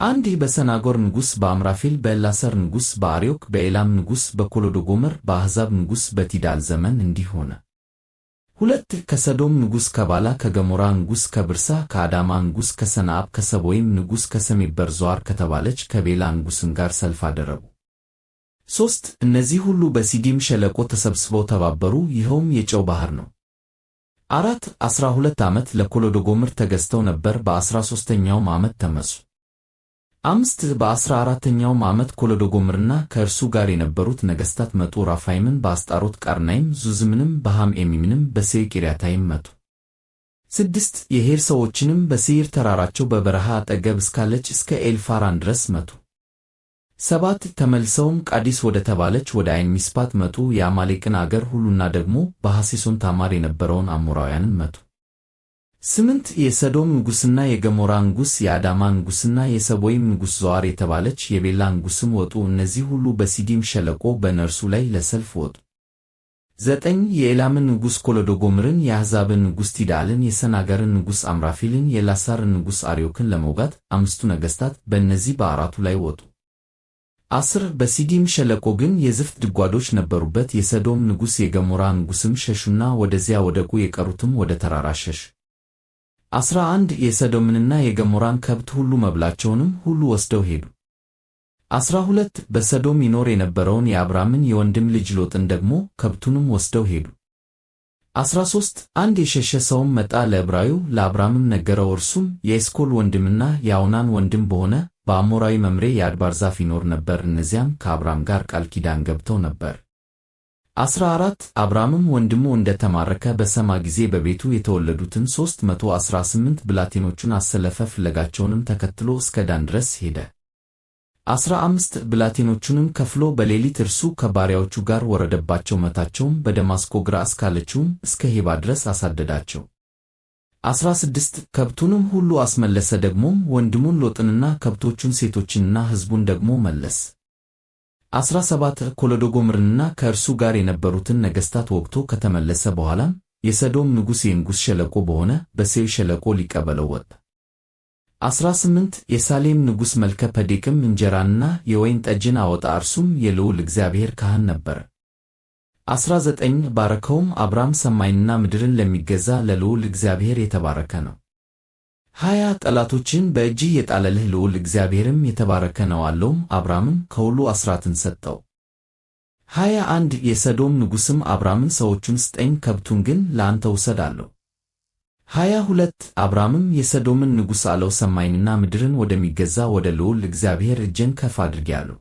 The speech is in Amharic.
አንድ በሰናጎር ንጉሥ በአምራፌል በኤላሳር ንጉሥ በአርዮክ በኤላም ንጉሥ በኮሎዶጎመር በአሕዛብ ንጉሥ በቲዳል ዘመን እንዲህ ሆነ። 2 ከሰዶም ንጉሥ ከባላ ከገሞራ ንጉሥ ከብርሳ ከአዳማ ንጉሥ ከሰናአብ ከሰቦይም ንጉሥ ከሰሜበር ዞዓር ከተባለች ከቤላ ንጉሥም ጋር ሰልፍ አደረጉ። 3 እነዚህ ሁሉ በሲዲም ሸለቆ ተሰብስበው ተባበሩ፣ ይኸውም የጨው ባሕር ነው። 4 12 ዓመት ለኮሎዶጎምር ተገዝተው ነበር፣ በ13ኛውም ዓመት ተመሱ። 5 በ14ኛውም ዓመት ኮሎዶጎምርና ከእርሱ ጋር የነበሩት ነገሥታት መጡ፣ ራፋይምን በአስጣሮት ቃርናይም ዙዝምንም በሃምኤሚምንም በሴይር ቂርያታይም መቱ። 6 የሄር ሰዎችንም በሴይር ተራራቸው በበረሃ አጠገብ እስካለች እስከ ኤልፋራን ድረስ መቱ። 7 ተመልሰውም ቃዲስ ወደ ተባለች ወደ አይን ሚስፓት መጡ፣ የአማሌቅን አገር ሁሉና ደግሞ በሐሴሶን ታማር የነበረውን አሞራውያንን መቱ። 8 የሰዶም ንጉሥና የገሞራ ንጉሥ የአዳማ ንጉሥና የሰቦይም ንጉሥ ዞዓር የተባለች የቤላ ንጉሥም ወጡ፣ እነዚህ ሁሉ በሲዲም ሸለቆ በእነርሱ ላይ ለሰልፍ ወጡ። 9 የኤላምን ንጉሥ ኮሎዶጎምርን፣ የአሕዛብን ንጉሥ ቲዳልን፣ የሰናገርን ንጉሥ አምራፌልን፣ የኤላሳርን ንጉሥ አርዮክን ለመውጋት 5ቱ ነገሥታት በእነዚህ በአራቱ ላይ ወጡ። 10 በሲዲም ሸለቆ ግን የዝፍት ድጓዶች ነበሩበት፣ የሰዶም ንጉሥ የገሞራ ንጉሥም ሸሹና ወደዚያ ወደቁ፣ የቀሩትም ወደ ተራራ ሸሹ። 11 የሰዶምንና የገሞራን ከብት ሁሉ መብላቸውንም ሁሉ ወስደው ሄዱ። 12 በሰዶም ይኖር የነበረውን የአብራምን የወንድም ልጅ ሎጥን ደግሞ ከብቱንም ወስደው ሄዱ። 13 አንድ የሸሸ ሰውም መጣ፣ ለዕብራዊው ለአብራምም ነገረው፣ እርሱም የኤስኮል ወንድምና የአውናን ወንድም በሆነ በአሞራዊ መምሬ የአድባር ዛፍ ይኖር ነበር፣ እነዚያም ከአብራም ጋር ቃል ኪዳን ገብተው ነበር። 14 አብራምም ወንድሙ እንደ ተማረከ በሰማ ጊዜ በቤቱ የተወለዱትን 318 ብላቴኖቹን አሰለፈ፣ ፍለጋቸውንም ተከትሎ እስከ ዳን ድረስ ሄደ። 15 ብላቴኖቹንም ከፍሎ በሌሊት እርሱ ከባሪያዎቹ ጋር ወረደባቸው፣ መታቸውም፣ በደማስቆ ግራ እስካለችውም እስከ ሄባ ድረስ አሳደዳቸው። 16 ከብቱንም ሁሉ አስመለሰ፣ ደግሞም ወንድሙን ሎጥንና ከብቶቹን ሴቶችንና ሕዝቡን ደግሞ መለስ። 17 ኮሎዶጎምርንና ከእርሱ ጋር የነበሩትን ነገሥታት ወግቶ ከተመለሰ በኋላም የሰዶም ንጉሥ የንጉሥ ሸለቆ በሆነ በሴይር ሸለቆ ሊቀበለው ወጣ። 18 የሳሌም ንጉሥ መልከ ጼዴቅም እንጀራንና የወይን ጠጅን አወጣ፣ እርሱም የልዑል እግዚአብሔር ካህን ነበረ። 19 ባረከውም፣ አብራም ሰማይንና ምድርን ለሚገዛ ለልዑል እግዚአብሔር የተባረከ ነው። 20 ጠላቶችን በእጅህ የጣለልህ ልዑል እግዚአብሔርም የተባረከ ነው አለውም። አብራምም ከሁሉ አሥራትን ሰጠው። 21 የሰዶም ንጉሥም አብራምን ሰዎቹን ስጠኝ፣ ከብቱን ግን ለአንተ ውሰድ አለው። 22 አብራምም የሰዶምን ንጉሥ አለው፣ ሰማይንና ምድርን ወደሚገዛ ወደ ልዑል እግዚአብሔር እጄን ከፍ አድርጌአለሁ።